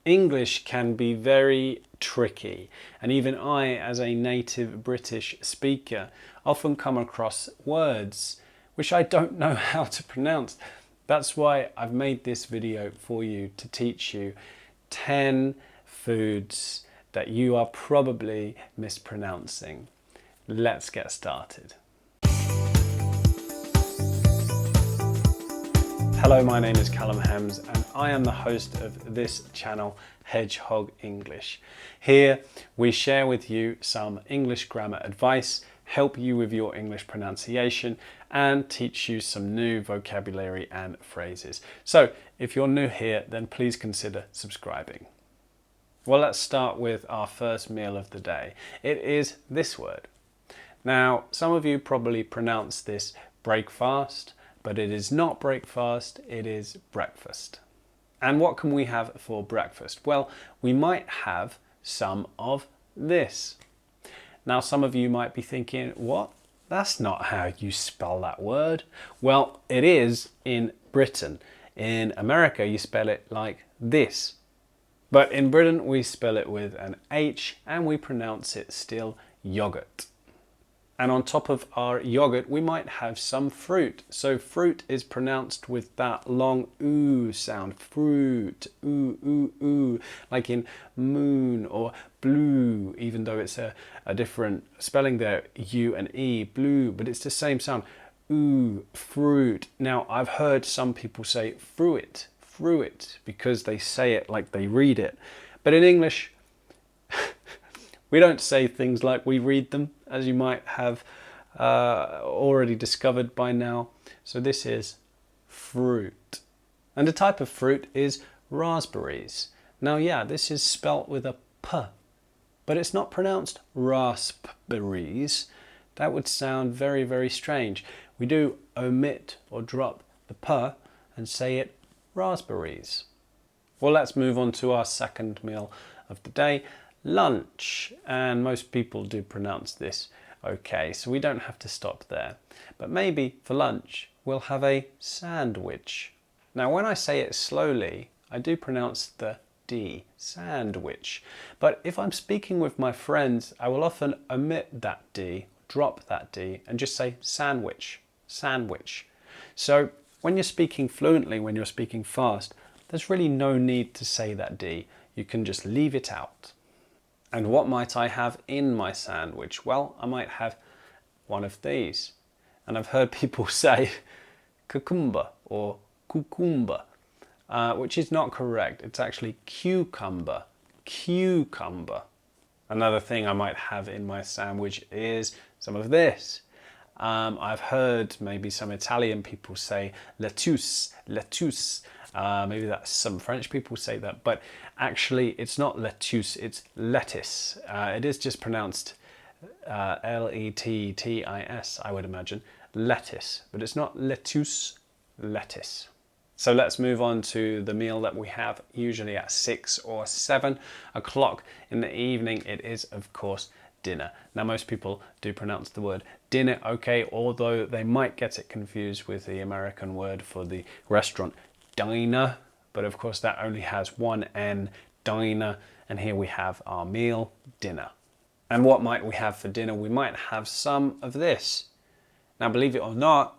English can be very tricky, and even I, as a native British speaker, often come across words which I don't know how to pronounce. That's why I've made this video for you to teach you 10 foods that you are probably mispronouncing. Let's get started. Hello, my name is Callum Hems and I am the host of this channel, Hedgehog English. Here we share with you some English grammar advice, help you with your English pronunciation and teach you some new vocabulary and phrases. So if you're new here, then please consider subscribing. Well, let's start with our first meal of the day. It is this word. Now, some of you probably pronounce this breakfast, but it is not breakfast, it is breakfast. And what can we have for breakfast? Well, we might have some of this. Now, some of you might be thinking, what? That's not how you spell that word. Well, it is in Britain. In America, you spell it like this. But in Britain, we spell it with an H and we pronounce it still yogurt. And on top of our yogurt, we might have some fruit. So fruit is pronounced with that long oo sound. Fruit, oo, oo, oo. Like in moon or blue, even though it's a different spelling there, U and E, blue, but it's the same sound. Ooh, fruit. Now, I've heard some people say fruit, because they say it like they read it. But in English, we don't say things like we read them, as you might have already discovered by now. So this is fruit. And the type of fruit is raspberries. Now, yeah, this is spelt with a P, but it's not pronounced raspberries. That would sound very, very strange. We do omit or drop the P and say it raspberries. Well, let's move on to our second meal of the day. Lunch, and most people do pronounce this okay, so we don't have to stop there. But maybe for lunch we'll have a sandwich. Now, when I say it slowly, I do pronounce the D, sandwich. But if I'm speaking with my friends, I will often omit that D, drop that D, and just say sandwich, sandwich. So when you're speaking fluently, when you're speaking fast, there's really no need to say that D. You can just leave it out. And what might I have in my sandwich? Well, I might have one of these. And I've heard people say cucumber or cucumber, which is not correct. It's actually cucumber, cucumber. Another thing I might have in my sandwich is some of this. I've heard maybe some Italian people say lettuce, lettuce. Maybe that's some French people say that, but actually it's not lettuce, it's lettuce. It is just pronounced L-E-T-T-I-S, I would imagine, lettuce, but it's not lettuce, lettuce. So let's move on to the meal that we have usually at 6 or 7 o'clock in the evening. It is, of course, dinner. Now, most people do pronounce the word dinner okay, although they might get it confused with the American word for the restaurant, diner, but of course that only has one N, diner, and here we have our meal, dinner. And what might we have for dinner? We might have some of this. Now, believe it or not,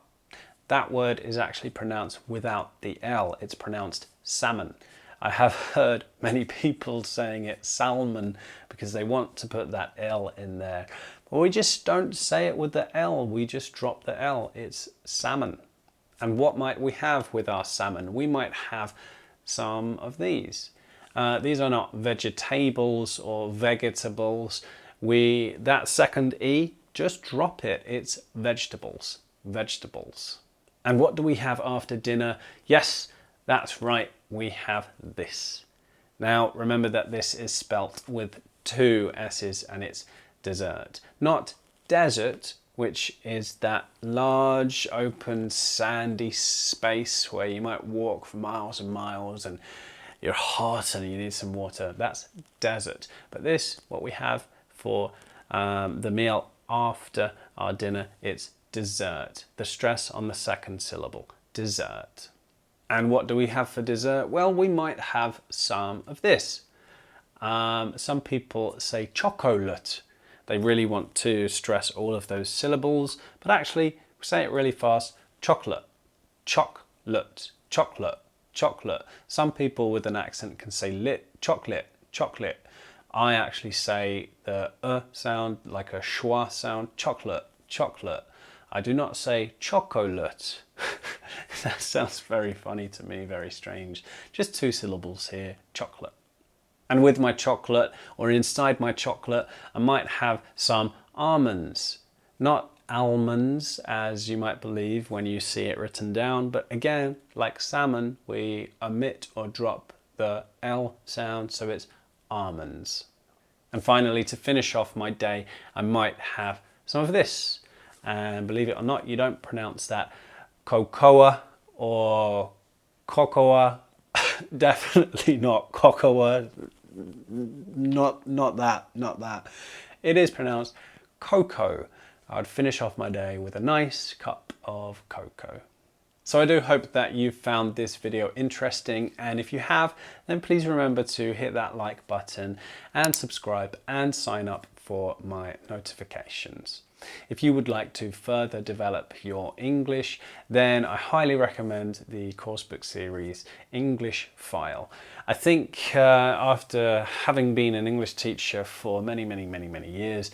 that word is actually pronounced without the L. It's pronounced salmon. I have heard many people saying it salmon because they want to put that L in there. But we just don't say it with the L, we just drop the L. It's salmon. And what might we have with our salmon? We might have some of these. These are not vegetables or vegetables. That second E, just drop it. It's vegetables, vegetables. And what do we have after dinner? Yes, that's right, we have this. Now, remember that this is spelt with 2 S's and it's dessert. Not desert, which is that large, open, sandy space where you might walk for miles and miles and you're hot and you need some water. That's desert. But this, what we have for the meal after our dinner, it's dessert. The stress on the second syllable, dessert. And what do we have for dessert? Well, we might have some of this. Some people say chocolate. They really want to stress all of those syllables, but actually we say it really fast. Chocolate, chocolate, chocolate, chocolate. Some people with an accent can say lit, chocolate, chocolate. I actually say the sound like a schwa sound, chocolate, chocolate. I do not say chocolate. That sounds very funny to me, very strange. Just 2 syllables here, chocolate. And with my chocolate, or inside my chocolate, I might have some almonds. Not almonds, as you might believe when you see it written down, but again, like salmon, we omit or drop the L sound, so it's almonds. And finally, to finish off my day, I might have some of this. And believe it or not, you don't pronounce that cocoa or cocoa. Definitely not cocoa. Not that. It is pronounced cocoa. I'd finish off my day with a nice cup of cocoa. So I do hope that you found this video interesting, and if you have, then please remember to hit that like button and subscribe and sign up for my notifications. If you would like to further develop your English, then I highly recommend the coursebook series English File. I think after having been an English teacher for many years,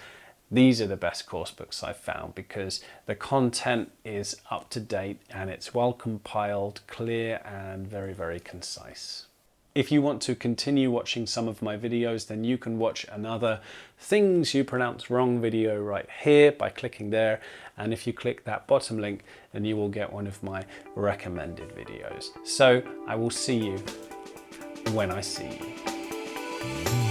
these are the best coursebooks I've found because the content is up to date and it's well compiled, clear and very concise. If you want to continue watching some of my videos, then you can watch another Things You Pronounce Wrong video right here by clicking there. And if you click that bottom link, then you will get one of my recommended videos. So I will see you when I see you.